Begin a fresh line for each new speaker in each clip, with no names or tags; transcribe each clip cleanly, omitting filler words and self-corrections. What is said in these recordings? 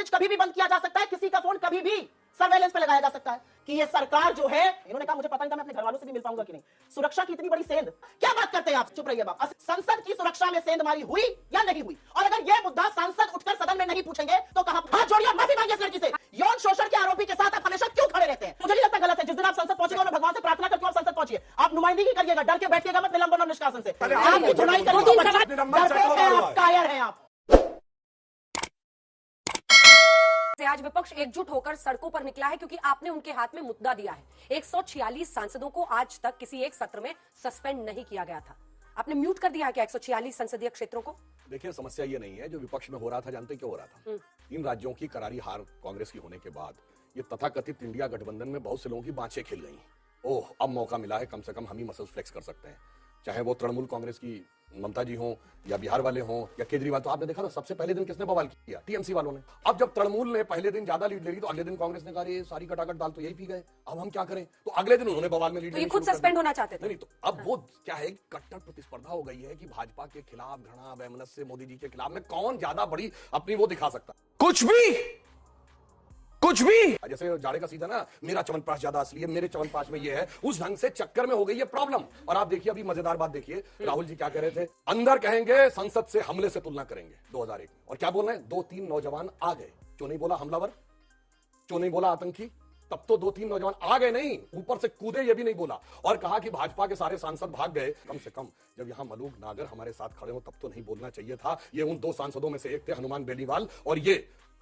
Message कभी भी बंद किया जा सकता है, किसी का फोन कभी भी सर्वेलेंस पे लगाया जा सकता है कि ये सरकार जो है, इन्होंने कहा मुझे पता नहीं था मैं अपने घर वालों से भी मिल पाऊंगा कि नहीं। सुरक्षा की इतनी बड़ी सेंध, क्या बात करते हैं आप? चुप रहिए बाप। संसद की सुरक्षा में सेंधमारी हुई या नहीं हुई? और अगर यह मुद्दा सांसद उठकर सदन में नहीं पूछेंगे तो कहां? हाथ जोड़िए, माफी मांगिए इस लड़की से। यौन शोषण के आरोपी के साथ आप हमेशा क्यों खड़े रहते हैं? मुझे नहीं लगता गलत है। जिस दिन आप संसद पहुंचेगा, मैं भगवान से प्रार्थना करता हूं आप संसद पहुंचिए। आप नुमाइंदगी करिएगा, डर के बैठिएगा मत निलंबन और निष्कासन से। आप चुनाई करिए, आप कायर हैं आप।
आज विपक्ष एकजुट होकर सड़कों पर निकला है क्योंकि आपने उनके हाथ में मुद्दा दिया है। 146 सांसदों को आज तक किसी एक सत्र में सस्पेंड नहीं किया गया था। आपने म्यूट कर दिया है क्या 146 संसदीय क्षेत्रों को?
देखिए, समस्या ये नहीं है जो विपक्ष में हो रहा था। जानते क्यों हो रहा था? इन राज्यों की करारी हार कांग्रेस की होने के बाद ये तथाकथित इंडिया गठबंधन में बहुत से लोगों की बाँछें खिल गई। ओह, अब मौका मिला है, कम से कम हम ही मसल्स फ्लेक्स कर सकते हैं। चाहे वो तृणमूल कांग्रेस की ममता जी हों या बिहार वाले हों या केजरीवाल। तो आपने देखा था सबसे पहले दिन किसने बवाल किया? टीएमसी वालों ने। अब जब तृणमूल ने पहले दिन ज्यादा लीड ले ली तो अगले दिन कांग्रेस ने कहा ये सारी कटाकट दाल तो यही पी गए, अब हम क्या करें? तो अगले दिन उन्होंने बवाल में लीड।
तो ये खुद सस्पेंड होना चाहते थे।
नहीं, तो अब वो क्या है, कट्टर प्रतिस्पर्धा हो गई है कि भाजपा के खिलाफ घृणा वैमनस्य, मोदी जी के खिलाफ में कौन ज्यादा बड़ी अपनी वो दिखा सकता। कुछ भी जैसे जाड़े का सीजन है, मेरा च्यवनप्राश ज्यादा असली है, मेरे च्यवनप्राश में ये है, उस ढंग से चक्कर में हो गई है प्रॉब्लम। और आप देखिए, अभी मजेदार बात देखिए, राहुल जी क्या कह रहे थे? अंदर कहेंगे संसद से हमले से तुलना करेंगे 2001 में, और क्या बोल रहे हैं? 2-3 नौजवान आ गए। क्यों नहीं बोला हमलावर? क्यों नहीं बोला आतंकी? तब तो 2-3 नौजवान आ गए नहीं, ऊपर से कूदे, ये भी नहीं बोला। और कहा कि भाजपा के सारे सांसद भाग गए। कम से कम जब यहां मलूक नागर हमारे साथ खड़े हो तब तो नहीं बोलना चाहिए था। ये उन 2 सांसदों में से एक थे, हनुमान बेनीवाल,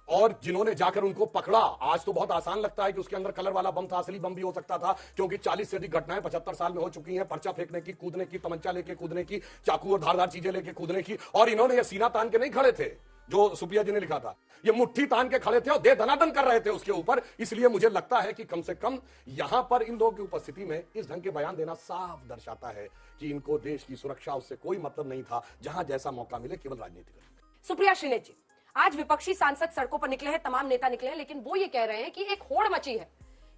और जिन्होंने जाकर उनको पकड़ा। आज तो बहुत आसान लगता है कि उसके अंदर कलर वाला बम था, असली बम भी हो सकता था, क्योंकि 40 से अधिक घटनाएं 75 साल में हो चुकी हैं। पर्चा फेंकने की, कूदने की, तमंचा लेके कूदने की, चाकू और धारदार चीजें लेके कूदने की। और इन्होंने ये सीना तान के नहीं खड़े थे जो सुप्रिया जी ने लिखा था, ये मुट्ठी तान के खड़े थे और दे दनादन कर रहे थे उसके ऊपर। इसलिए मुझे लगता है कि कम से कम यहां पर इन लोगों की उपस्थिति में इस ढंग के बयान देना साफ दर्शाता है कि इनको देश की सुरक्षा उससे कोई मतलब नहीं था। जहां जैसा मौका मिले केवल राजनीति करें।
सुप्रिया श्रीलेख जी, आज विपक्षी सांसद सड़कों पर निकले हैं, तमाम नेता निकले हैं, लेकिन वो ये कह रहे हैं कि एक होड़ मची है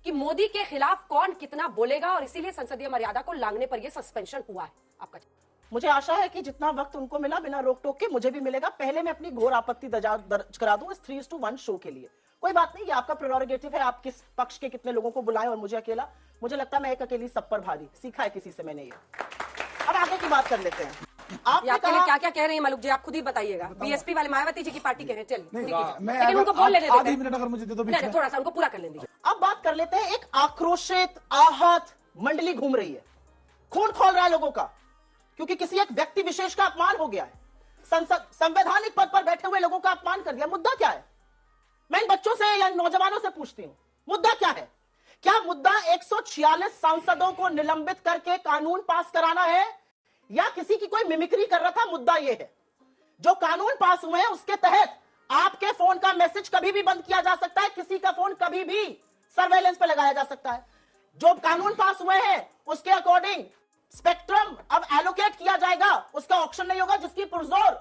कि मोदी के खिलाफ कौन कितना बोलेगा और इसीलिए संसदीय मर्यादा को लांघने पर यह सस्पेंशन हुआ है। आपका?
मुझे आशा है कि जितना वक्त उनको मिला बिना रोक टोक के मुझे भी मिलेगा। पहले मैं अपनी घोर आपत्ति दर्ज करा दूं इस 3:1 शो के लिए। कोई बात नहीं, ये आपका प्रेरोगेटिव है, आप किस पक्ष के कितने लोगों को बुलाएं और मुझे अकेला। मुझे लगता है मैं एक अकेली सब पर भारी, सीखा है किसी से मैंने ये। अब आगे की बात कर लेते हैं।
आपके लिए क्या क्या कह रहे हैं मलूक जी, आप खुद ही बताइएगा। बीएसपी वाले मायावती जी की पार्टी कह रहे हैं, चलिए लेकिन उनको बोल लेने देते हैं।
अगर मुझे दे दो
थोड़ा सा उनको पूरा कर लेंगे।
अब बात कर लेते हैं, एक आक्रोशित आहत मंडली घूम रही है, खून खोल रहा है लोगों का, क्योंकि किसी एक व्यक्ति विशेष का अपमान हो गया है। संसद संवैधानिक पद पर बैठे हुए लोगों का अपमान कर दिया। मुद्दा क्या है? मैं इन बच्चों से या नौजवानों से पूछती हूं, मुद्दा क्या है? क्या मुद्दा 146 सांसदों को निलंबित करके कानून पास कराना है या किसी की कोई मिमिक्री कर रहा था? मुद्दा यह है, जो कानून पास हुए हैं उसके तहत आपके फोन का मैसेज कभी भी बंद किया जा सकता है, किसी का फोन कभी भी सर्वेलेंस पे लगाया जा सकता है। जो कानून पास हुए हैं उसके अकॉर्डिंग स्पेक्ट्रम अब एलोकेट किया जाएगा, उसका ऑक्शन नहीं होगा, जिसकी पुरजोर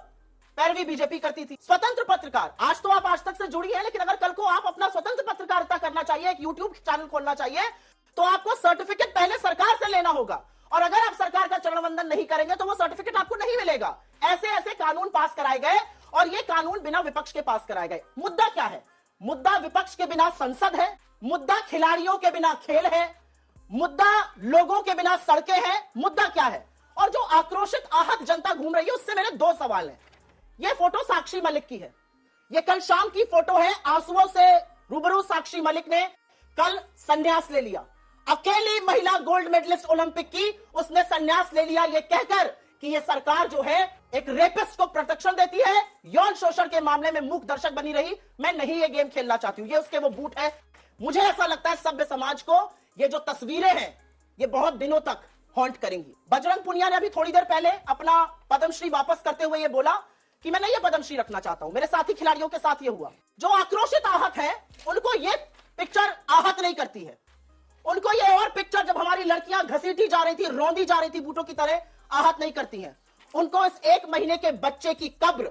पैरवी बीजेपी करती थी। स्वतंत्र पत्रकार, आज तो आप आज तक से जुड़ी हैं, लेकिन अगर कल को आप अपना स्वतंत्र पत्रकारिता करना चाहिए, एक यूट्यूब चैनल खोलना चाहिए, तो आपको सर्टिफिकेट पहले सरकार से लेना होगा। और अगर आप सरकार का चरण वंदन नहीं करेंगे तो वो सर्टिफिकेट आपको नहीं मिलेगा। ऐसे ऐसे कानून पास कराए गए और ये कानून बिना विपक्ष के पास कराए गए। मुद्दा क्या है? मुद्दा विपक्ष के बिना संसद है, मुद्दा खिलाड़ियों के बिना खेल है, मुद्दा लोगों के बिना सड़कें हैं। मुद्दा क्या है? और जो आक्रोशित आहत जनता घूम रही है उससे मेरे 2 सवाल हैं। यह फोटो साक्षी मलिक की है, यह कल शाम की फोटो है। आंसुओं से रूबरू साक्षी मलिक ने कल संन्यास ले लिया। अकेली महिला गोल्ड मेडलिस्ट ओलंपिक की, उसने संन्यास ले लिया यह कहकर कि यह सरकार जो है एक रेपिस्ट को प्रोटेक्शन देती है, यौन शोषण के मामले में मूक दर्शक बनी रही। मैं नहीं ये गेम खेलना चाहती हूं, ये उसके वो बूट है। मुझे ऐसा लगता है सभ्य समाज को ये जो तस्वीरें हैं ये बहुत दिनों तक हॉन्ट करेंगी। बजरंग पुनिया ने अभी थोड़ी देर पहले अपना पद्मश्री वापस करते हुए ये बोला कि मैं नहीं ये पद्मश्री रखना चाहता हूं, मेरे साथी खिलाड़ियों के साथ ये हुआ। जो आक्रोशित आहत है उनको ये पिक्चर आहत नहीं करती है, उनको ये और पिक्चर जब हमारी लड़कियां घसीटी जा रही थी, रौंदी जा रही थी बूटों की तरह, आहत नहीं करती हैं। उनको इस 1 महीने के बच्चे की कब्र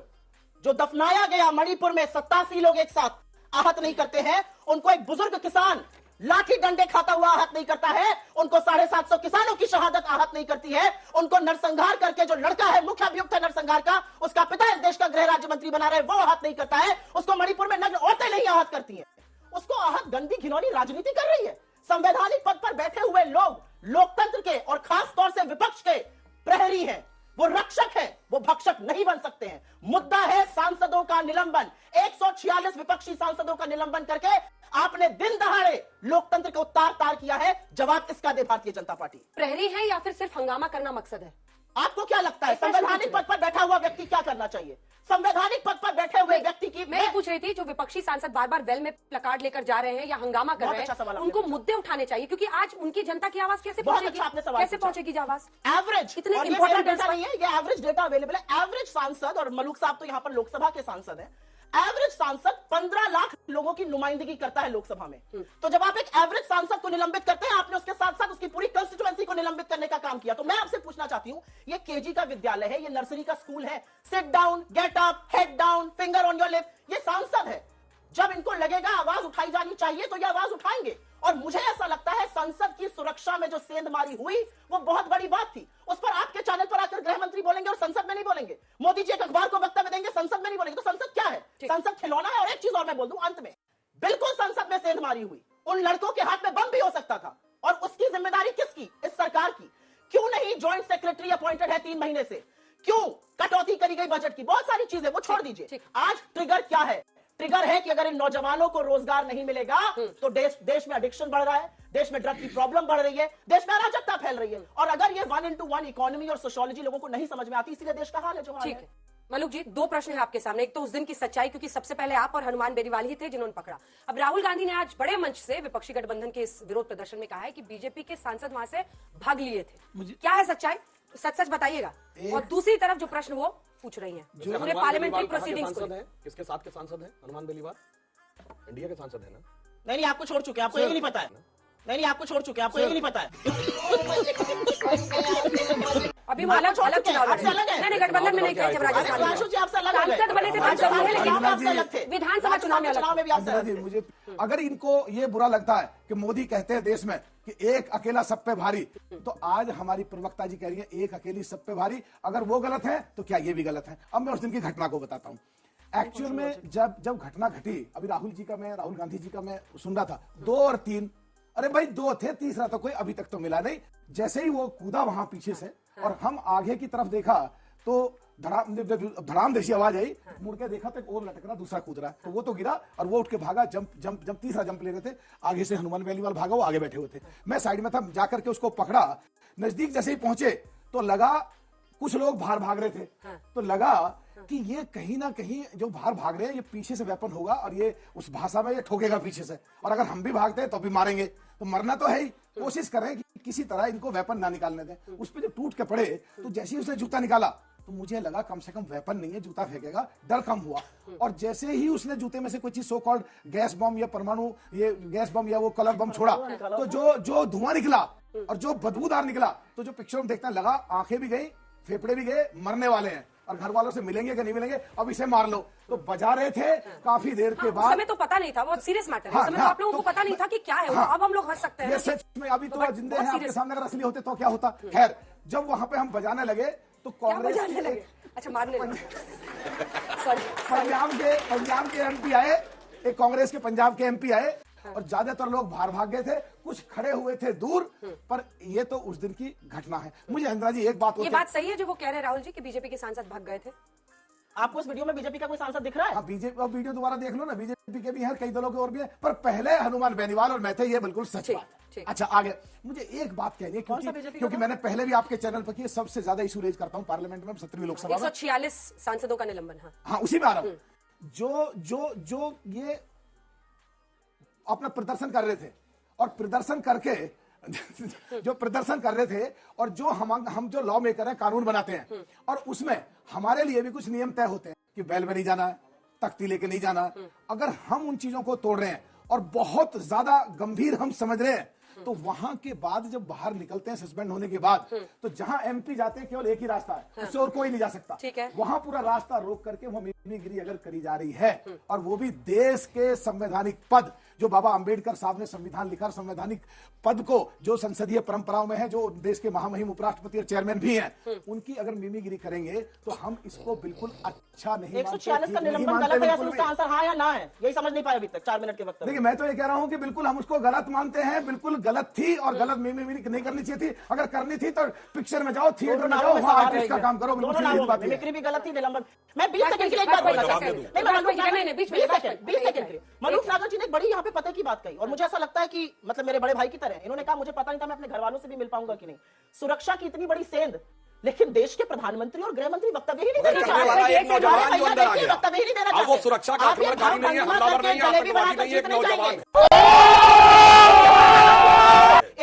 जो दफनाया गया मणिपुर में 87 लोग एक साथ, आहत नहीं करते हैं। उनको एक बुजुर्ग किसान लाठी डंडे खाता हुआ आहत नहीं करता है, उनको 750 किसानों की शहादत आहत नहीं करती है, उनको नरसंहार करके जो लड़का है मुख्य अभियुक्त है नरसंहार का, उसका पिता इस देश का गृह राज्य मंत्री बना रहे, वो आहत नहीं करता है, उसको मणिपुर में नग्न औरतें नहीं आहत करती हैं, उसको आहत गंदी घिनौनी राजनीति कर रही है। संवैधानिक पद पर बैठे हुए लोग लोकतंत्र के और खास तौर से विपक्ष के प्रहरी हैं, वो रक्षक है, वो भक्षक नहीं बन सकते हैं। मुद्दा है सांसदों का निलंबन। 146 विपक्षी सांसदों का निलंबन करके आपने दिन दहाड़े लोकतंत्र को तार-तार किया है। जवाब इसका दे भारतीय जनता पार्टी।
प्रहरी है या फिर सिर्फ हंगामा करना मकसद है?
आपको क्या लगता है संवैधानिक पद पर बैठा हुआ व्यक्ति क्या करना चाहिए? संवैधानिक पद पर बैठे हुए व्यक्ति की
मैं पूछ रही थी, जो विपक्षी सांसद बार बार वेल में प्लकार्ड लेकर जा रहे हैं या हंगामा कर
बहुत
रहे
अच्छा सवाल
हैं,
आपने
उनको
पूछा।
मुद्दे उठाने चाहिए, क्योंकि आज उनकी जनता की आवाज कैसे
बहुत
पहुंचेगी?
अच्छा आपने सवाल
कैसे
पूछा।
पहुंचेगी आवाज?
एवरेज,
इतने
और ये
important
मेरा डेटा
डेटा
नहीं है, ये एवरेज डेटा अवेलेबल है। एवरेज सांसद, और मलूक साहब तो यहां पर लोकसभा के सांसद हैं, एवरेज सांसद 15 लाख लोगों की नुमाइंदगी करता है लोकसभा में। तो जब आप एक एवरेज सांसद को निलंबित करते हैं, आपने उसके साथ साथ उसकी पूरी कंस्टिट्यूएंसी को निलंबित करने का काम किया। तो मैं आपसे पूछना चाहती हूं, ये केजी का विद्यालय है, ये नर्सरी का स्कूल है, sit down, get up, head down, finger on your lip, ये सांसद है। जब इनको लगेगा आवाज उठाई जानी चाहिए तो ये आवाज उठाएंगे। और मुझे ऐसा लगता है संसद की सुरक्षा में जो सेंधमारी हुई वो बहुत बड़ी बात थी। उस पर आपके चैनल पर आकर गृह मंत्री बोलेंगे और संसद में नहीं बोलेंगे। मोदी जी एक अखबार को वक्तव्य देंगे, संसद में नहीं बोलेंगे। तो संसद क्या है? संसद खिलौना है। और एक चीज और मैं बोल दूं अंत में, बिल्कुल संसद में सेंधमारी हुई, उन लड़कों के हाथ में बम भी हो सकता था। और उसकी जिम्मेदारी किसकी? इस सरकार की। क्यों नहीं ज्वाइंट सेक्रेटरी अपॉइंटेड है 3 महीने से? क्यों कटौती करी गई बजट की? बहुत सारी चीजें, वो छोड़ दीजिए। आज ट्रिगर क्या है? ट्रिगर है कि अगर इन नौजवानों को रोजगार नहीं मिलेगा तो देश में एडिक्शन बढ़ रहा है, देश में ड्रग की प्रॉब्लम बढ़ रही है, देश में अराजकता फैल रही है। और अगर ये 1:1 इकोनॉमी और सोशियोलॉजी लोगों को नहीं समझ में आती, इसीलिए देश का हाल है जो हाल
ठीक
है।
है मलूक जी, 2 प्रश्न है आपके सामने। एक तो उस दिन की सच्चाई, क्योंकि सबसे पहले आप और हनुमान बेनीवाल ही थे जिन्होंने पकड़ा। अब राहुल गांधी ने आज बड़े मंच से विपक्षी गठबंधन के इस विरोध प्रदर्शन में कहा है कि बीजेपी के सांसद वहां से भाग लिए थे। क्या है सच्चाई? सच सच बताइएगा। और दूसरी तरफ जो प्रश्न वो पूछ रही हैं, पूरे पार्लियामेंट्री प्रोसीडिंग्स को।
किसके साथ के सांसद हैं? हनुमान बेनीवाल इंडिया के सांसद है ना?
नहीं, आपको छोड़ चुके हैं, आपको ये नहीं पता है। नहीं, आपको छोड़ चुके हैं, आपको ये नहीं पता है।
अभी वो अलग चुनाव लड़े। नहीं, गठबंधन में नहीं कहे, जब राजस्थान में
जी आपसे अलग हो गए।
सांसद बने थे विधानसभा में, लेकिन
आपसे अलग थे।
विधानसभा चुनाव में अलग
में भी आपसे अलग थे।
मुझे अगर इनको ये बुरा लगता है कि मोदी कहते हैं देश में कि एक अकेला सब पे भारी, तो आज हमारी प्रवक्ता जी कह रही है एक अकेली सब पे भारी। अगर वो गलत है तो क्या ये भी गलत है? अब मैं उस दिन की घटना को बताता हूँ। एक्चुअल में जब घटना घटी, अभी राहुल गांधी जी का मैं सुन रहा था, 2 और 3, अरे भाई 2 थे, तीसरा तो कोई अभी तक तो मिला नहीं। जैसे ही वो कूदा वहां पीछे से और हम आगे की तरफ देखा तो धड़ाम जैसी आवाज आई, मुड़ के देखा तो एक और लटक रहा, दूसरा कूद रहा है, तो वो तो गिरा और वो उठ के भागा। जब तीसरा जंप ले रहे थे, आगे से हनुमान बेनीवाल भागा, वो आगे बैठे हुए थे, मैं साइड में था, जाकर के उसको पकड़ा। नजदीक जैसे ही पहुंचे तो लगा कुछ लोग बाहर भाग रहे थे, तो लगा कि ये कहीं ना कहीं जो बाहर भाग रहे हैं ये पीछे से वेपन होगा और ये उस भाषा में ये ठोकेगा पीछे से, और अगर हम भी भागते हैं तो भी मारेंगे, तो मरना तो है ही। कोशिश करें कि किसी तरह इनको वेपन ना निकालने दें। उस पर जब टूट के पड़े तो जैसे ही उसने जूता निकाला तो मुझे लगा कम से कम वेपन नहीं है, जूता फेंकेगा, डर कम हुआ। और जैसे ही उसने जूते में से कोई चीज सो कॉल्ड गैस बम या परमाणु ये गैस बम या वो कलर बम छोड़ा, तो जो धुआं निकला और जो बदबूदार निकला, तो जो पिक्चर में देखने लगा आंखें भी गई, फेफड़े भी गए, मरने वाले हैं और घर वालों से मिलेंगे कि नहीं मिलेंगे, अब इसे मार लो। तो बजा रहे थे काफी देर के बाद।
उस समय तो पता नहीं था, बहुत सीरियस मैटर है। उस समय तो आप लोगों को पता नहीं था कि क्या है वो। अब हम लोग हंस सकते हैं
ये सच में अभी तो जिंदे हैं आपके सामने, अगर असली होते तो क्या होता। खैर, जब वहां पे हम बजाने लगे तो कांग्रेस
लगे, अच्छा मारने लगे।
पंजाब के एमपी आए, एक कांग्रेस के पंजाब के एमपी आए और ज्यादातर लोग बाहर भाग गए थे, कुछ खड़े हुए थे दूर। पर ये तो उस दिन की घटना है। मुझे इंदिरा जी एक बात,
ये बात सही है जो वो कह रहे हैं राहुल जी कि बीजेपी के सांसद भाग गए थे।
आपको इस वीडियो में बीजेपी का कोई सांसद दिख रहा है?
हाँ, बीजेपी और वीडियो दोबारा देख लो ना, बीजेपी के भी हैं, कई दलों के और भी हैं, पर पहले हनुमान बेनीवाल और मैं थे, ये बिल्कुल सच बात है। अच्छा आगे मुझे एक बात कहनी है, क्योंकि मैंने पहले भी आपके चैनल पर सबसे ज्यादा इशू रेज करता हूं पार्लियामेंट में, 17वीं लोकसभा में
146 सांसदों का निलंबन।
हाँ, उसी में आ रहा हूं। जो ये अपना प्रदर्शन कर रहे थे और प्रदर्शन करके जो प्रदर्शन कर रहे थे और जो हम जो लॉ मेकर हैं, कानून बनाते हैं, और उसमें हमारे लिए भी कुछ नियम तय होते हैं कि बैल में नहीं जाना है, तख्ती लेके नहीं जाना। अगर हम उन चीजों को तोड़ रहे हैं और बहुत ज्यादा गंभीर हम समझ रहे हैं, तो वहां के बाद जब बाहर निकलते हैं सस्पेंड होने के बाद, तो जहां एमपी जाते हैं केवल एक ही रास्ता है, उससे और कोई नहीं जा सकता।
ठीक है।
वहां पूरा रास्ता रोक करके वो मिमीगिरी अगर करी जा रही है, और वो भी देश के संवैधानिक पद जो बाबा अंबेडकर साहब ने संविधान लिखा, संवैधानिक पद को जो संसदीय परंपराओं में है, जो देश के महामहिम उपराष्ट्रपति और चेयरमैन भी हैं, उनकी अगर मिमिक्री करेंगे तो हम इसको बिल्कुल अच्छा नहीं
146 का निलंबन गलत है या उसका आंसर हाँ या ना है, यही समझ नहीं पाए अभी तक 4 मिनट के वक्त में।
देखिए, मैं तो ये कह रहा हूं कि बिल्कुल हम उसको गलत मानते हैं, बिल्कुल गलत थी और गलत मिमिक्री नहीं करनी चाहिए थी। अगर करनी थी तो पिक्चर में जाओ, थिएटर में जाओ, वहां आर्टिस्ट का काम करो। बिल्कुल सही बात है।
मिमिक्री भी गलत थी, निलंबन। मैं 20 सेकंड के लिए एक बात बोलना चाहता हूं। नहीं, मैं 20 सेकंड मनोज नागर जी ने एक बड़ी यहाँ पे पते की बात कही और मुझे ऐसा लगता है कि मतलब मेरे बड़े भाई की तरह इन्होंने कहा, मुझे पता नहीं था मैं अपने घर वालों से भी मिल पाऊंगा कि नहीं। सुरक्षा की इतनी बड़ी सेंध, लेकिन देश के प्रधानमंत्री और गृह मंत्री वक्तव्य ही नहीं देना
करने वाला एक नौजवान जो अंदर आ गया,
वक्तव्य ही नहीं देना
अब वो
चाहते।
सुरक्षा का
आप ये
आक्रमणकारी नहीं है,
भाव
हमलावर
भंग
नहीं है,
करके जलेबी
आतंकवादी
बनाकर
नहीं है, एक
जीतने
नौजवान
जाएंगे।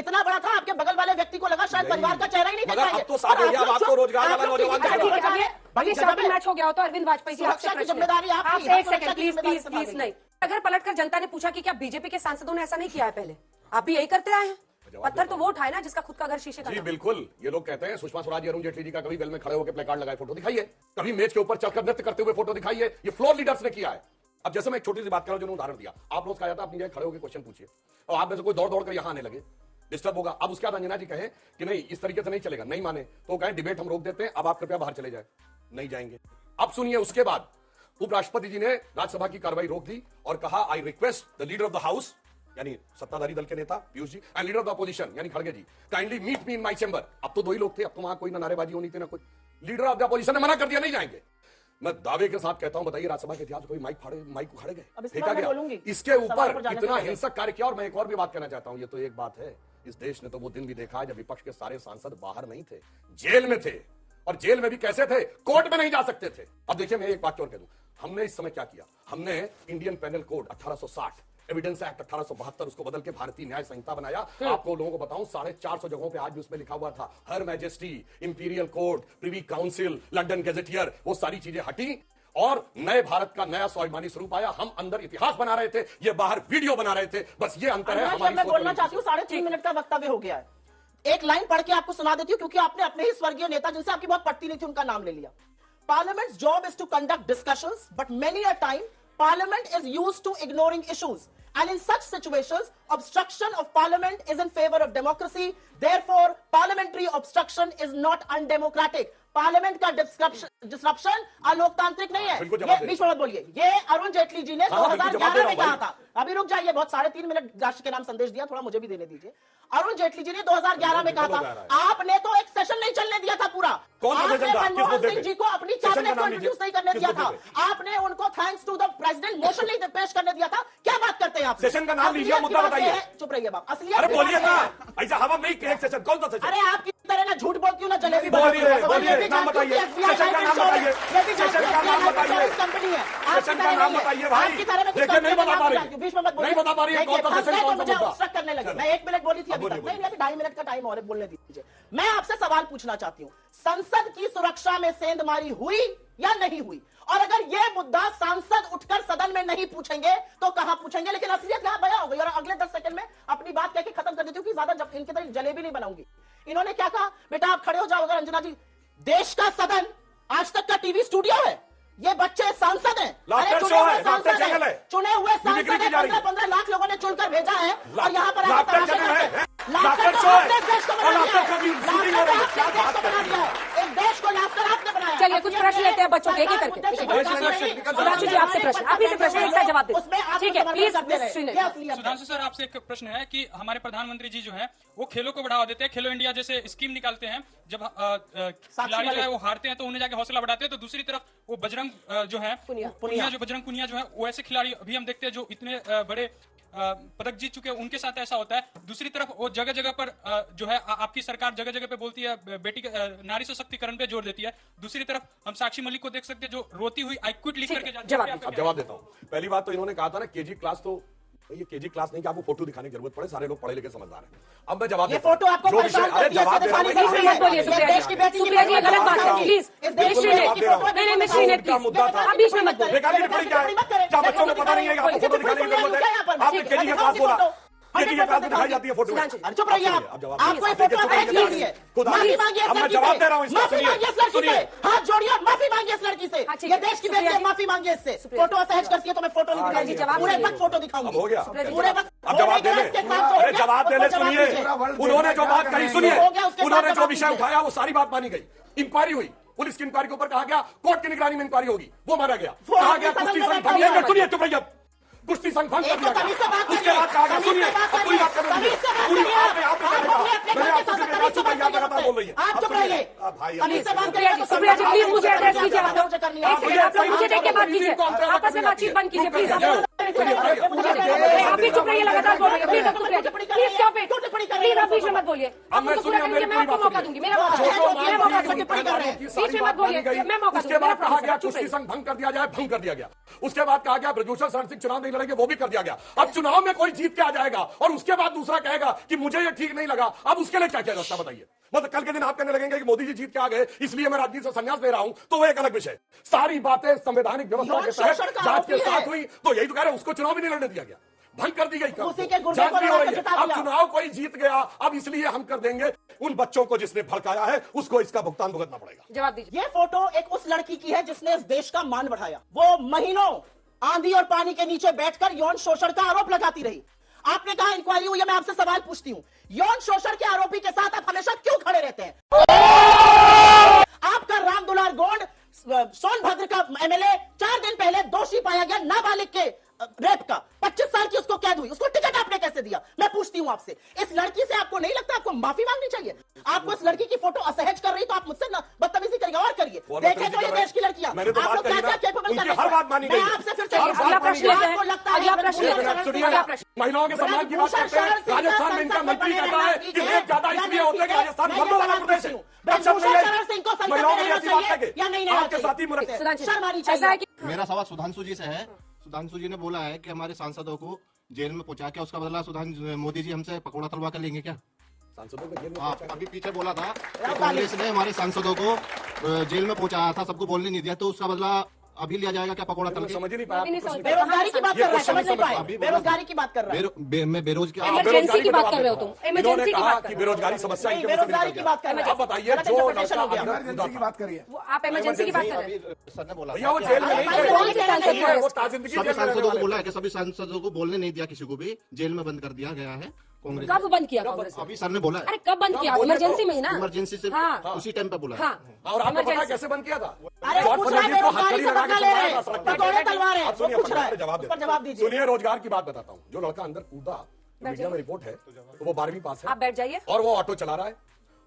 इतना बड़ा था, आपके बगल वाले व्यक्ति को लगा शायद परिवार का चेहरा ही नहीं देख
मगर
पाएंगे।
अब तो साफ हो गया, अब आपको रोजगार वाला नौजवान दिख रहा है।
ये शॉपिंग मैच हो गया हो तो अरविंद वाजपेयी जी आपसे
सुरक्षा की
प्रश्न है।
जिम्मेदारी आपकी
आप
है,
एक
सुरक्षा
सेकंड
की
प्लीज
जिम्मेदारी
प्लीज
से
प्लीज
भागेंगे।
नहीं। अगर पलटकर जनता ने पूछा कि क्या बीजेपी के सांसदों ने ऐसा नहीं किया है पहले, आप भी यही करते आए हैं? पत्थर तो वो उठाए ना जिसका खुद का घर शीशे का
जी
था।
बिल्कुल, ये लोग कहते हैं सुषमा स्वराज अरुण जेटली जी का कभी वेल में खड़े होकर प्ले कार्ड लगाए फोटो दिखाइए, कभी मेज के ऊपर चलकर नृत्य करते हुए फोटो दिखाइए। ये फ्लोर लीडर्स ने किया है। अब जैसे मैं एक छोटी सी बात कर रहा हूं, जो उदाहरण दिया, आप लोग कहा जाता अपनी जगह खड़े होकर क्वेश्चन पूछिए और आप में से कोई दौड़ दौड़ कर यहां आने लगे, डिस्टर्ब होगा। अब उसके बाद अंजना जी कहें कि नहीं इस तरीके से नहीं चलेगा, नहीं माने तो कहें डिबेट हम रोक देते हैं, अब आप कृपया बाहर चले जाए, नहीं जाएंगे। अब सुनिए, उसके बाद उपराष्ट्रपति जी ने राज्यसभा की कार्रवाई रोक दी और कहा I request the leader of the house, यानी सत्ताधारी दल के नेता Piyush ji, and leader of the opposition यानी खड़गे ji, kindly meet me in my chamber. अब तो दो ही लोग थे, अब तो वहां कोई ना नारेबाजी होनी थी ना कोई। लीडर ऑफ द अपोजिशन ने मना कर दिया, नहीं जाएंगे। मैं दावे के साथ कहता हूं, बताइए राज्यसभा के इतिहास कोई माइक उखाड़े गए, फेंका गया, इसके ऊपर इतना हिंसक कार्य किया। और मैं एक और भी बात कहना चाहता हूं, ये तो एक बात है, इस देश ने तो वो दिन भी देखा है जब विपक्ष के सारे सांसद बाहर नहीं थे, जेल में थे, और जेल में भी कैसे थे, कोर्ट में नहीं जा सकते थे। अब देखिए, मैं एक बात और कह दूं, हमने इस समय क्या किया, हमने Indian penal code 1860, evidence act 1872 उसको बदल के भारतीय न्याय संहिता बनाया। आपको लोगों को बताऊं, 450 जगहों पे आज भी उसमें लिखा हुआ था her majesty, imperial court, privy council, London gazetteer, वो सारी चीजें हटी और नए भारत का नया स्वाभिमानी स्वरूप आया। हम अंदर इतिहास बना रहे थे, ये बाहर वीडियो बना रहे थे, बस ये अंतर है हमारी
मैं
सोच
बोलना
में।
चाहती हूँ, 3.5 मिनट का वक्तव्य हो गया है। एक लाइन पढ़ के आपको सुना देती हूँ, क्योंकि आपने अपने ही स्वर्गीय नेता जिनसे आपकी बहुत पटती नहीं थी उनका नाम ले लिया। Parliament's job is to conduct discussions, but many a time Parliament is used to ignoring issues. And in such situations, obstruction of Parliament is in favor of democracy. Therefore, parliamentary obstruction is not undemocratic. Parliament का disruption अलोकतांत्रिक नहीं है। ये बीच में मत बोलिए। ये अरुण जेटली जी ने 2011 में कहा था। अभी रुक जाइए, बहुत 3.5 मिनट राष्ट्र के नाम संदेश दिया, थोड़ा मुझे भी देने दीजिए। अरुण जेटली जी ने 2011 में कहा था, आपने तो एक सेशन नहीं चलने दिया था पूरा। आपने मनमोहन सिंह जी को अपनी कैबिनेट को इंट्रोड्यूस नहीं करने दिया था। आपने उनको thanks to the president motion नहीं पेश करने दिया था। क्या बात करते हैं आप?
सेशन का नाम लीजिए, मुद्दा बताइए।
चुप रहिए बाप, असलियत
अरे बोलिए ना, ऐसा हवा में एक सेशन, कौन सा सेशन?
अरे आपकी तरह ना झूठ बोलती हूँ ना जलेबी
बोलिए, नाम बताइए, सेशन का नाम बताइए, सेशन का नाम बताइए,
कंपनी है,
सेशन का नाम बताइए भाई। देखिए नहीं बता पा रही,
बीच में मत बोलिए,
नहीं बता पा रही है कौन सा सेशन, कौन सा मुद्दा।
ऑब्स्ट्रक्ट करने लगे। मैं 1 मिनट बोली थी अभी तक, नहीं अभी 2.5 मिनट का टाइम और बोलने दीजिए। मैं आपसे सवाल पूछना चाहती हूँ, संसद की सुरक्षा में सेंधमारी हुई या नहीं हुई? और अगर यह मुद्दा सांसद उठकर सदन में नहीं पूछेंगे तो कहां पूछेंगे? लेकिन असलियत यहां बयां हो गई और अगले 10 सेकंड में अपनी बात कहकर खत्म कर देती हूं कि ज्यादा इनकी तरह जलेबी नहीं बनाऊंगी। इन्होंने क्या कहा, बेटा आप खड़े हो जाओ। अगर अंजना जी, देश का सदन आज तक का टीवी स्टूडियो है, ये बच्चे सांसद हैं, चुने हुए सांसद 15 लाख लोगों ने चुनकर भेजा है और यहाँ पर इस देश को लाकर आपने बनाया।
चलिए कुछ प्रश्न लेते हैं बच्चों के, एक एक करके। सुधांशु जी आपसे प्रश्न, आप ही से प्रश्न एक साथ जवाब दें। ठीक है प्लीज।
सुधांशु सर, आपसे एक प्रश्न है कि हमारे प्रधानमंत्री जी जो है वो खेलों को बढ़ावा देते हैं, खेलो इंडिया जैसे स्कीम निकालते हैं, जब खिलाड़ी जो है वो हारते हैं तो उन्हें जाके हौसला बढ़ाते हैं, तो दूसरी तरफ वो बजरंग जो है बजरंग पुनिया जो है वो ऐसे खिलाड़ी अभी हम देखते हैं जो इतने बड़े पदक जीत चुके हैं, उनके साथ ऐसा होता है। दूसरी तरफ वो जगह जगह पर जो है आपकी सरकार जगह जगह पे बोलती है बेटी नारी सशक्तिकरण पे जोर देती है। दूसरी तरफ हम साक्षी मलिक को देख सकते हैं जो रोती हुई आई क्विट लिख करके जाती है।
अब जवाब देता हूं। पहली बात तो इन्होंने कहा था ना केजी क्लास, तो ये केजी क्लास नहीं कि आपको फोटो दिखाने की जरूरत पड़े, सारे लोग पढ़े लिखे समझदार हैं। अब मैं जवाब
ये फोटो आपको परेशान करती है,
जवाब
सुप्रिया जी ये गलत बात है, प्लीज।
मुद्दा था,
आप बीच में मत बोलिए।
क्या बच्चों को पता नहीं है कि आपको फोटो दिखाने की जरूरत है? आपने केजी के क्लास बोला, केजी के क्लास में दिखाई जाती है फोटो।
चुप रहिए आप, आपको ये फोटो है
खुदा
माफी
हाफिज।
मांगिए इस
अब मैं
लड़की
जवाब
से।
दे रहा हूँ इसका,
माफी
सुनिए,
मांगिए इस लड़की
सुनिए।
से। हाथ जोड़िए और माफी मांगिए इस लड़की से।
हाँ, ठीक
ये
है।
देश की
सुप्रिया
बेटी है,
जी।
माफी मांगिए इससे।
सुप्रिया
फोटो असहज करती है तो मैं फोटो नहीं
सुप्रिया जी,
दिखाऊंगी,
जवाब
पूरे
दीजिए।
वक्त फोटो दिखाऊंगी।
अब हो गया।
पूरे वक्त
अब जवाब दे
होने
ले।
के साथ जो हो
अरे
गया,
जवाब दे ले,
उसको जवाब
सुनिए।
दीजिए।
उन्होंने जो बात कही सुनिए,
हो गया, उसके साथ
उन्होंने जो
जवाब
विषय
दीजिए।
उठाया वो सारी बात मानी गई। इंक्वायरी हुई, पुलिस की इंक्वायरी के ऊपर कहा गया कोर्ट की निगरानी में इंक्वायरी होगी, वो माना गया।
वो
कहा
आपकी
गया
समझ
कुश्ती
में
संघ
नहीं
भंग,
आई है।
सुनिए चुप रहिए, कुश्ती संघ भंग कर
एक
दिया
तो तमीज से
गया।
बात
उसके
करिए।
बाद कहा गया
तमीज से
सुनिए,
बात
अब पूरी बात
करिए।
कर
तमीज से बात
पूरी
करिए।
बात में आप
आप बोलिए अपने
मैंने
घर के
आपको
साथ,
सिर्फ
तमीज से
चुप रहिए,
बात
आप लगातार बोल रही है।
आप
अब
चुप
सुनिए।
रहिए।
अब भाई,
तमीज से बात
सुप्रिया जी,
करिए।
सुप्रिया जी, प्लीज मुझे एड्रेस कीजिए। आप लोग
मुझे करनी है।
एक सेकंड, आप लोग मुझे देख के बात कीजिए। आपस में बातचीत बंद कीजिए प्लीज। आप भी चुप रहिए, लगातार बोल रही है। Please Supriya ji, please stop it. Please आप बीच में मत बोलिए।
अब मैं
आपको
सुनिए,
पूरा
मेरी
करेंगे, मैं
पूरी
आपको
बात
मौका
सुनिए।
दूंगी। मेरा मौका
जो
दूंगी, मेरा मौका
माननीय
दूंगी।
मुख्यमंत्री की सारी
बीच में
बात
मत बोलिए,
मानी गई।
मैं मौका
उसके
दूंगी।
बाद
मेरा
कहा गया
चुप
कुश्ती
रहिए।
संघ भंग कर दिया जाए, भंग कर दिया गया। उसके बाद कहा गया ब्रजभूषण शरण सिंह चुनाव नहीं लड़ेंगे, वो भी कर दिया गया। अब चुनाव में कोई जीत के आ जाएगा और उसके बाद दूसरा कहेगा कि मुझे ये ठीक नहीं लगा, अब उसके लिए क्या किया रास्ता बताइए। मतलब कल के दिन आप कहने लगेंगे कि मोदी जी जीत के आ गए इसलिए मैं राजनीति से संन्यास ले रहा हूं, तो वो एक अलग विषय। सारी बातें संवैधानिक व्यवस्था के तहत
शोषण का
जांच के
आरोपी
साथ
है।
हुई, तो यही तो कह रहे हैं उसको चुनाव भी नहीं लड़ने दिया गया, भंग कर दी गई।
उसी के गुर्दे
जांच
को
भी हो
लगा
रही
के
है।
जिता
अब
दिया।
चुनाव कोई जीत गया, अब इसलिए हम कर देंगे। उन बच्चों को जिसने भड़काया है उसको इसका भुगतान भुगतना पड़ेगा।
जवाब दीजिए।
ये फोटो एक उस लड़की की है जिसने इस देश का मान बढ़ाया। वो महीनों आंधी और पानी के नीचे बैठकर यौन शोषण का आरोप लगाती रही। आपने कहा इंक्वायरी हुई है, मैं आपसे सवाल पूछती हूं, यौन शोषण के आरोपी के साथ आप हमेशा क्यों खड़े रहते हैं? आपका राम दुलार गोंड सोनभद्र का एमएलए 4 दिन पहले दोषी पाया गया नाबालिग के रेप का, 25 साल की उसको कैद हुई, उसको टिकट आपने कैसे दिया? मैं पूछती हूं आपसे, इस लड़की से आपको नहीं लगता आपको माफी मांगनी चाहिए? आपको इस लड़की की फोटो असहज कर रही तो आप मुझसे ना बदतमीजी करिए और करिए। देखें तो ये देश की लड़कियां,
मैंने तो
आप
बात
लोग
करी
क्या
ना,
क्या केपेबल
उनकी
कर
हर बात मानी
मैं
गई।
आपसे फिर से
हर
अगला
बात
प्रश्न
मानी
लेते
गई।
हैं।
आपको लगता है
अगला
कि
प्रश्न
एक
लेते हैं।
मिनट सुनिए
अगला
ना,
प्रश्न।
महिलाओं के सम्मान की बात करते हैं। राजस्थान में इनका मंत्री कहता है कि रेप ज्यादा इसलिए होते हैं कि राजस्थान मर्दों वाला प्रदेश है। महिलाओं के लिए ऐसी बात कहेंगे। आपके साथी
सुधांशु जी,
शर्म आनी
ऐसा है
चाहिए।
कि
मेरा सवाल सुधांशु जी से है। सुधांशु जी ने बोला है कि हमारे सांसदों को जेल में पहुंचा के उसका बदला सुधांशु मोदी जी हमसे पकौड़ा तलवा कर लेंगे क्या?
सांसदों को जेल में
हाँ,
पहुंचा
अभी पीछे बोला था कि कांग्रेस ने हमारे सांसदों को जेल में पहुंचाया था, सबको बोलने नहीं दिया, तो उसका बदला अभी लिया जाएगा क्या पकौड़ा तल
मैं
के?
समझ ही नहीं पाया।
अभी नहीं
आपको
समझ
प्रश्न क्या है?
बेरोजगारी की बात
ये
कर रहा है,
क्वेश्चन
समझ नहीं
समझ
पाए।
अभी
बेरोजगारी की बात कर रहा है।
मैं बेरोजगार
इमरजेंसी की बात कर रहे हो तुम।
इन्होंने
इमरजेंसी की
कहा
बात
कि
कर रहे हो।
बेरोजगारी समस्या
नहीं,
इनके मुंह से
बेरोजगारी
निकल
की
गया।
बात कर रहे हैं।
अब बताइए
गलत
जो
interpretation
लड़का
हो गया।
अभिनव
इमरजेंसी की
था,
बात करिए।
वो आप इमरजेंसी की बात कर रहे हैं।
सर ने बोला
भैया वो जेल में नहीं
अरे
थे।
कौन से सांसद
ये वो ताजिंदगी
सभी
जेल में रहने
सांसदों को
वाले
बोला
थे।
है कि सभी सांसदों को बोलने नहीं दिया, किसी को भी जेल में बंद कर दिया गया है कांग्रेस
कब बंद किया कांग्रेस ने?
अभी सर ने बोला
अरे
है
कब बंद किया?
बोले तो
इमरजेंसी में ही ना।
इमरजेंसी से
हाँ।
उसी टाइम पे बोला है।
हाँ,
और आपको पता है
इमरजेंसी।
कैसे बंद किया था?
अरे
जॉर्ज
पूछ रहा है
फर्नांडिस को
बेरोजगारी
हथकड़ी
से
लगा के
बदला ले
चलाया
रहे
था
हैं।
सड़क पे।
पकौड़े तलवा रहे हैं।
आप सुनिए,
वो पूछ रहा है।
जवाब
उस पर जवाब दीजिए।
सुनिए, रोजगार की बात बताता हूँ। जो लड़का अंदर कूदा, जो मीडिया में रिपोर्ट है, तो वो 12वीं पास है
आप बैठ जाइए।
और वो ऑटो चला रहा है।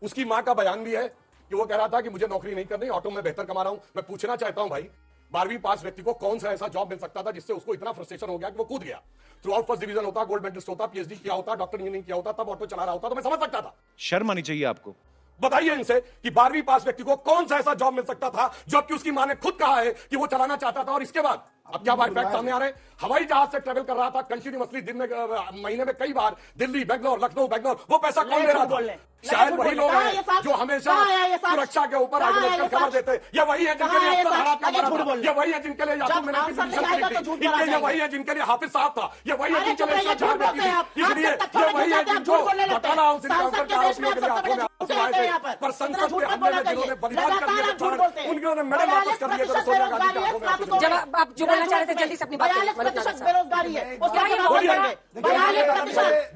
उसकी माँ का बयान भी है कि वो कह रहा था कि मुझे नौकरी नहीं करनी, ऑटो में बेहतर कमा रहा हूं। मैं पूछना चाहता हूं भाई, 12वीं पास व्यक्ति को कौन सा ऐसा जॉब मिल सकता था जिससे उसको इतना फ्रस्ट्रेशन हो गया कि वो कूद गया? थ्रू आउट फर्स्ट डिवीजन होता, गोल्ड मेडलिस्ट होता, पीएचडी किया होता, डॉक्टर इंजीनियरिंग किया होता, तब ऑटो चला रहा होता तो मैं समझ सकता था।
शर्म आनी चाहिए आपको।
बताइए इनसे कि 12वीं पास व्यक्ति को कौन सा ऐसा जॉब मिल सकता था जबकि उसकी मां ने खुद कहा है कि वो चलाना चाहता था। और इसके बाद अब क्या फैक्ट सामने आ रहे हैं? हवाई जहाज से ट्रेवल कर रहा था कंटिन्यूअसली, दिन में महीने में कई बार दिल्ली, बेंगलोर, लखनऊ, बेंगलोर। वो पैसा कौन दे रहा था? शायद वही लोग हैं जो हमेशा सुरक्षा के ऊपर आगे बढ़कर खबर देते हैं। या वही है जिनके लिए अख्तर हालात का मरा था, या वही है जिनके लिए याकूब मेनन की पिटीशन खड़ी थी, इनके लिए वही है जिनके लिए हाफिज साहब था, या वही है जिनके लिए इशरत जहां रहती थी। इसलिए ये वही है जिनको घोटाला हाउस इनकाउंटर के आरोपियों के लिए आंखों में आंसू आए थे। पर संसद के हमले में जिन्होंने बलिदान कर दिया था, उन्होंने मेडल वापस कर दिए थे सोनिया गांधी के आंखों में आंसू।
जब आप जो बोलना चाह रहे थे जल्दी से अपनी बात करिए।
42% बेरोजगारी है।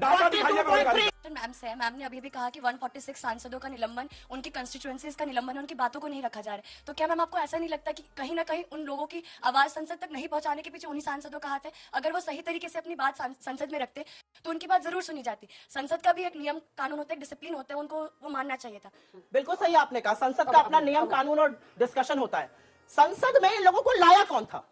डाटा दिखाइए बेरोजगारी।
मैम से मैम ने अभी भी कहा कि 146 सांसदों का निलंबन, उनकी कंस्टिट्यूएंसीज का निलंबन है, उनकी बातों को नहीं रखा जा रहा है। तो क्या मैम आपको ऐसा नहीं लगता कि कहीं ना कहीं उन लोगों की आवाज संसद तक नहीं पहुंचाने के पीछे उन्हीं सांसदों का हाथ है? अगर वो सही तरीके से अपनी बात संसद में रखते तो उनकी बात जरूर सुनी जाती। संसद का भी एक नियम कानून होता है, डिसिप्लिन होता है, उनको वो मानना चाहिए था।
बिल्कुल सही आपने कहा, संसद का अपना नियम कानून और डिस्कशन होता है। संसद में इन लोगों को लाया कौन था?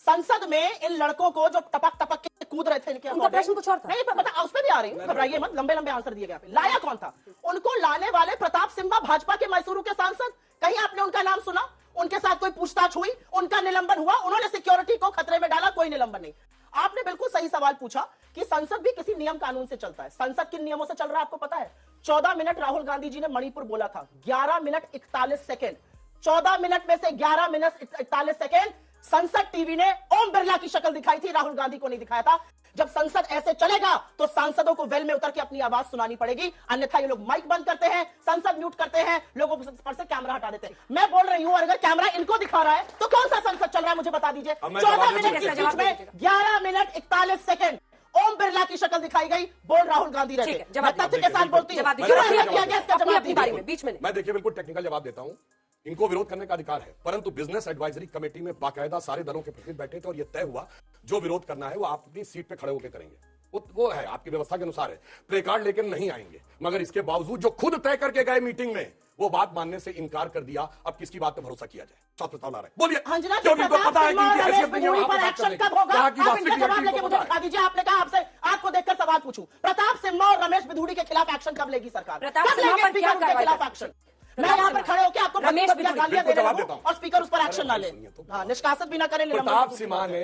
संसद में इन लड़कों को जो टपक टपक के कूद रहे थे इनके
उनका प्रश्न कुछ और था।
नहीं पता, उस पर भी आ रही हूँ, घबराइए मत, लंबे लंबे आंसर दिए गए। लाया कौन था? उनको लाने वाले प्रताप सिम्हा, भाजपा के मैसूरू के सांसद। कहीं आपने उनका नाम सुना? उनके साथ कोई पूछताछ हुई? उनका निलंबन हुआ? उन्होंने सिक्योरिटी को खतरे में डाला? कोई निलंबन नहीं। आपने बिल्कुल सही सवाल पूछा कि संसद भी किसी नियम कानून से चलता है। संसद किन नियमों से चल रहा है आपको पता है? 14 मिनट राहुल गांधी जी ने मणिपुर बोला था, 11 मिनट 41 सेकेंड। 14 मिनट में से 11 मिनट 41 सेकेंड संसद टीवी ने ओम बिरला की शक्ल दिखाई थी, राहुल गांधी को नहीं दिखाया था। जब संसद ऐसे चलेगा तो सांसदों को वेल में उतर के अपनी आवाज सुनानी पड़ेगी, अन्यथा ये लोग माइक बंद करते हैं, संसद म्यूट करते हैं, लोगों पर से कैमरा हटा देते हैं। मैं बोल रही हूं, अगर कैमरा इनको दिखा रहा है तो कौन सा संसद चल रहा है मुझे बता दीजिए। 14 मिनट की स्पीच में 11 मिनट 41 सेकंड ओम बिरला की शक्ल दिखाई गई, बोल राहुल गांधी रहे। मैं तथ्य के साथ बोलती हूँ,
बीच में
मैं देखिए बिल्कुल टेक्निकल जवाब देता हूं। इनको विरोध करने का अधिकार है, परंतु बिजनेस एडवाइजरी कमेटी में बाकायदा सारे दलों के प्रतिनिधि बैठे थे और यह तय हुआ जो विरोध करना है वो आप अपनी सीट पे खड़े होकर करेंगे। वो है आपकी व्यवस्था के अनुसार है, प्ले कार्ड लेकर नहीं आएंगे। मगर इसके बावजूद जो खुद तय करके गए मीटिंग में, वो बात मानने से इनकार कर दिया। अब किसकी बात पे भरोसा किया जाए? बोलिए, क्योंकि इनको पता है कि इनकी हैसियत नहीं है वहां पर बात करने की। यहाँ की वास्तविक रियलिटी इनको पता है।
दिखा दीजिए, आपने कहा आपसे आपको देखकर सवाल पूछूं, प्रताप सिम्हा और रमेश बिधूड़ी के खिलाफ एक्शन कब लेगी सरकार?
प्रताप
कब
सिम्हा
लेगी
पर
स्पीकर
क्या
उनके
कार्रवाई
खिलाफ
करें?
एक्शन? मैं यहाँ पर खड़े होकर आपको
रमेश
गालियां दे
जवाब
रहा
देता
हूँ
हूं।
और स्पीकर उस पर एक्शन ना ले। हाँ, निष्कासित भी ना करें।
प्रताप सिम्हा ने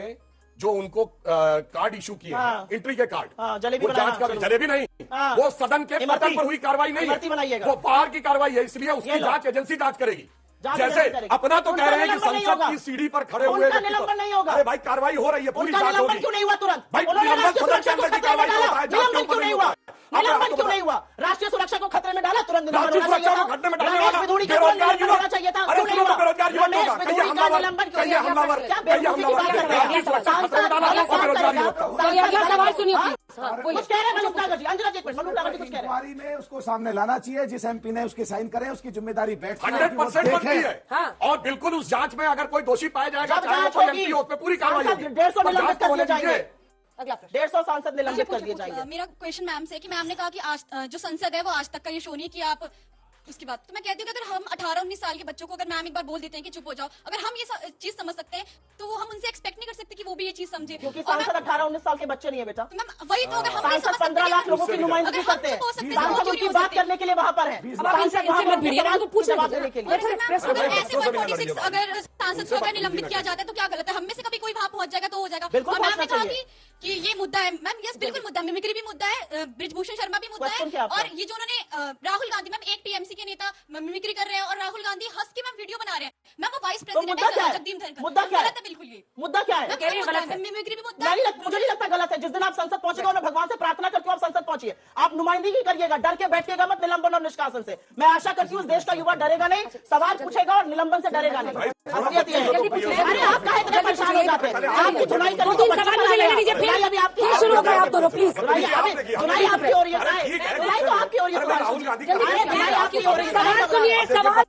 जो उनको कार्ड इशू किए
हाँ।
एंट्री के कार्ड,
जलेबी
वो जांच कर, जलेबी नहीं,
हाँ।
वो सदन के
इमरती।
पतन पर हुई कार्रवाई नहीं
इमरती
है,
बनाइएगा।
वो बाहर की कार्रवाई है, इसलिए
ये
उसकी
लो।
जांच एजेंसी जांच करेगी।
जांच
जैसे
एजेंसी करेगी।
अपना तो
उनका
कह रहे हैं कि
निलंबन नहीं
संसद
होगा।
की सीढ़ी पर खड़े हुए
उनका
व्यक्ति को-
निलंबन नहीं होगा।
अरे भाई कार्रवाई हो रही है, पूरी
उनका
जांच
निलंबन
होगी।
क्यों नहीं हुआ तुरंत?
भाई
उन्होंने
निलंबन
राष्ट्रीय
सदन के
सुरक्षा को
अंदर की
खतरे में
कार्रवाई
डाला,
होता है, जांच के
निलंबन
ऊपर
क्यों नहीं
नहीं
हुआ?
होता है।
निलंबन क्यों नहीं हुआ? राष्ट्रीय सुरक्षा को खतरे में डाला, तुरंत निलंबन
राष्ट्रीय
होना
सुरक्षा
चाहिए
को
था।
खतरे में डालने
रमेश
वाला
बिधूड़ी का
बेरोजगार
निलंबन होना
युवक।
चाहिए था,
अरे
क्यों नहीं
सुनो तो
हुआ?
बेरोजगार युवक
रमेश
होगा,
बिधूड़ी
कहिए
का
हमलावर,
निलंबन क्यों
कहिए
नहीं हुआ?
हमलावर,
क्या
कहिए
बेवकूफी की
हमलावर,
बात कर रहे हैं?
राष्ट्रीय सुरक्षा को खतरे में डाला और बेरोजगार युवक का।
चलिए अगला सवाल सुनिए
हाँ?
प्लीज। हाँ, बोलिए।
कुछ कह रहे हैं मनु कागज जी, अंजना जी एक मिनट, मनु कागज जी कुछ कह रहे हैं।
इंक्वायरी में उसको सामने लाना चाहिए, जिस एमपी ने उसकी साइन करे उसकी जिम्मेदारी बैठ
100% बनती है।
हाँ।
और बिल्कुल उस जांच में अगर कोई दोषी पाया जाएगा,
जब
चाहे वो
जांच
कोई
होगी,
एमपी हो, उस पर पूरी कार्रवाई होगी।
150
पर जांच
निलंबित
तो
कर
होने
दिए जाएंगे।
दीजिए।
अगला प्रश्न।
150 सांसद निलंबित कर दिए जाएंगे।
मेरा क्वेश्चन मैम से कि मैम ने कहा कि आज जो संसद है वो आज तक का ये शो नहीं कि आप उसकी बात, तो मैं कहती हूँ कि अगर हम 18-19 साल के बच्चों को अगर मैम एक बार बोल देते हैं कि चुप हो जाओ, अगर हम ये चीज समझ सकते हैं तो वो हम उनसे एक्सपेक्ट नहीं कर सकते कि वो भी ये चीज समझे।
क्योंकि
और
सांसद
मैम,
18-19 साल के बच्चे नहीं है बेटा।
तो मैम वही तो अगर हम नहीं
सांसद
समझ सकते
15 लाख लोगों की
उससे
नुमाइंदगी
अगर हम
करते हैं।
चुप हो सकते हैं, तो
सांसद
क्यों
उनकी
नहीं हो
बात
सकते?
करने के लिए वहां पर है।
अब आप इनसे मत भिड़िए ना, उनको पूछने
जवाब
दीजिए।
देने के लिए।
लेट हर एक्सप्रेस
अगर
करें।
ऐसे 146 अगर सांसद को अगर निलंबित किया जाता है तो क्या गलत है? हम में से कभी कोई वहां पहुंच जाएगा तो हो जाएगा।
बिल्कुल
और मैम ने
पहुंचना
कहा
चाहिए।
कि ये मुद्दा है मैम, यस बिल्कुल मुद्दा, मिमिक्री भी मुद्दा है, ब्रिजभूषण शर्मा भी मुद्दा
क्वेश्चन क्या
है,
आपका?
और ये जो उन्होंने राहुल गांधी मैम एक टीएमसी के नेता मिमिक्री कर रहे हैं और राहुल गांधी हंस के मैम वीडियो बना रहे हैं। मैम वो वाइस
तो
प्रेसिडेंट
मुद्दा क्या
है
है?
जगदीप धनखड़।
मुद्दा क्या है?
गलत है बिल्कुल ये।
मुद्दा क्या है?
मैम,
कह रही है
सब
गलत
मुद्दा
है।
मिमिक्री भी मुद्दा है।
मुझे नहीं लगता गलत है। जिस दिन आप संसद पहुंचेगा और मैं भगवान से प्रार्थना करती हूँ आप संसद पहुंचिए। आप नुमाइंदगी करिएगा, डर के बैठिएगा मत निलंबन और निष्कासन से। मैं आशा करती हूँ इस देश का युवा डरेगा नहीं, सवाल पूछेगा और निलंबन से डरेगा नहीं। असलियत ये है। अरे आप काहे इतने परेशान हो जाते हैं? आपकी चुनाई करने
दो तीन सवाल मुझे लेने दीजिए, फिर
अभी आपकी
फिर शुरू हो गए आप दोनों, प्लीज।
चुनाई आपकी हो रही है। चुनाई तो आपकी हो रही है।
राहुल गांधी
चुनाई आपकी हो रही है।
सवाल सुनिए, सवाल।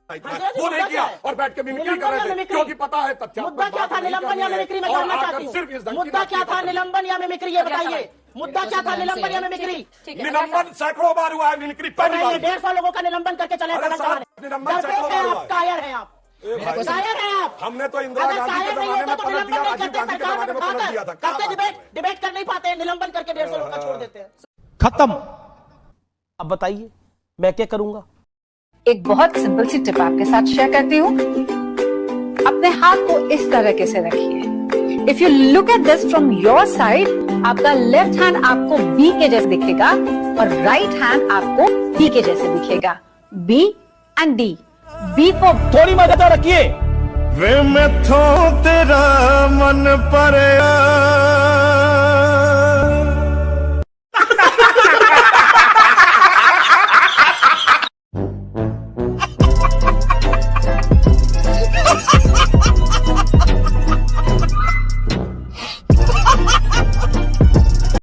वो नहीं किया और बैठ के मिमिक्री कर रहे थे, क्योंकि पता है तथ्य।
मुद्दा क्या था? निलंबन या मिमिक्री? मैं जानना चाहती हूँ। मुद्दा क्या था? निलंबन या मिमिक्री? ये बताइए। मुद्दा क्या था? निलंबन या मिमिक्री?
ठीक है,
निलंबन सैकड़ों बार हुआ है, मिमिक्री पहली बार।
150 लोगों का निलंबन करके चले
अरे
सदन
साहब,
चलाने।
निलंबन सैकड़ों बार हुआ है।
कायर हैं आप, कायर हैं आप।
हमने तो इंदिरा
अगर
गांधी के
कायर नहीं
जमाने में
होते तो
पलट
निलंबन
दिया,
नहीं
राजीव
करते,
गांधी के
सरकार
जमाने में
को
पलट दिया था।
करते डिबेट कर नहीं पाते, निलंबन करके 150 लोग का छोड़ देते हैं।
खत्म। अब बताइए मैं क्या करूंगा?
एक बहुत सिंपल सी टिप आपके साथ शेयर करती हूँ। अपने हाथ को इस तरीके से रखिए। If you look at this from your side, आपका लेफ्ट हैंड आपको बी के जैसे दिखेगा और राइट हैंड आपको डी के जैसे दिखेगा। B and D. B for
थोड़ी मदद रखिए।
वे मैथों तेरा मन पर